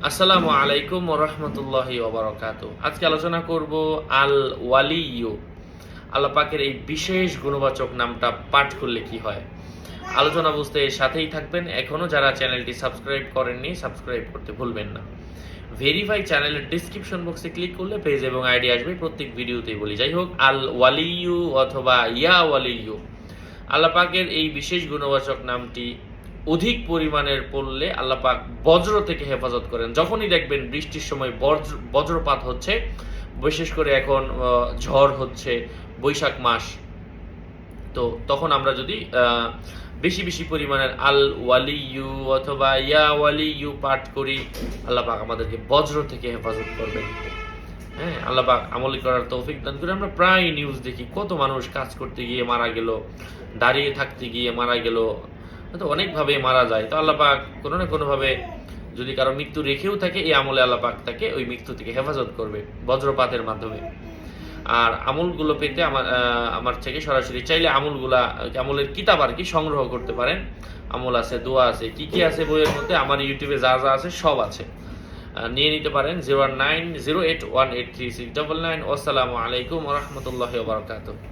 আসসালামু আলাইকুম ওয়া রাহমাতুল্লাহি ওয়া বারাকাতুহু। আজকে আলোচনা করব আল ওয়ালিয়্যু। আল্লাহ পাকের এই বিশেষ গুণবাচক নামটা পাঠ করলে কি হয়। আলোচনা বুঝতে সাথেই থাকবেন। এখনো যারা চ্যানেলটি সাবস্ক্রাইব করেননি সাবস্ক্রাইব করতে ভুলবেন না। ভেরিফাই চ্যানেলের ডেসক্রিপশন বক্সে ক্লিক করলে পেজ এবং আইডি আসবে, প্রত্যেক ভিডিওতেই বলি। যাই হোক, আল ওয়ালিয়্যু অথবা ইয়া ওয়ালিয়্যু, আল্লাহ পাকের এই বিশেষ গুণবাচক নামটি অধিক পরিমাণের পড়লে আল্লাহ পাক বজ্র থেকে হেফাজত করেন। যখনই দেখবেন বৃষ্টির সময় বজ্রপাত হচ্ছে, বিশেষ করে এখন ঝড় হচ্ছে, বৈশাখ মাস, তো তখন আমরা যদি বেশি বেশি পরিমাণের আল ওয়ালিয়্যু অথবা ইয়া ওয়ালিয়্যু পাঠ করি, আল্লাহ পাক আমাদেরকে বজ্র থেকে হেফাজত করবেন। হ্যাঁ, আল্লাহ পাক আমল করার তৌফিক দান করে। আমরা প্রায় নিউজ দেখি, কত মানুষ কাজ করতে গিয়ে মারা গেল, দাঁড়িয়ে থাকতে গিয়ে মারা গেল, হয়তো অনেকভাবে মারা যায়। তো আল্লাহ পাক কোনো না কোনোভাবে যদি কারো মৃত্যু রেখেও থাকে, এই আমলে আল্লাহ পাক তাকে ওই মৃত্যু থেকে হেফাজত করবে বজ্রপাতের মাধ্যমে। আর আমলগুলো পেতে আমার থেকে সরাসরি চাইলে আমলের কিতাব আর কি সংগ্রহ করতে পারেন। আমল আছে, দোয়া আছে, কি কি আছে বইয়ের মধ্যে, আমার ইউটিউবে যা যা আছে সব আছে, নিয়ে নিতে পারেন। 09081836999। আসসালামু আলাইকুম ওয়া রাহমাতুল্লাহি ওয়া বারাকাতুহু।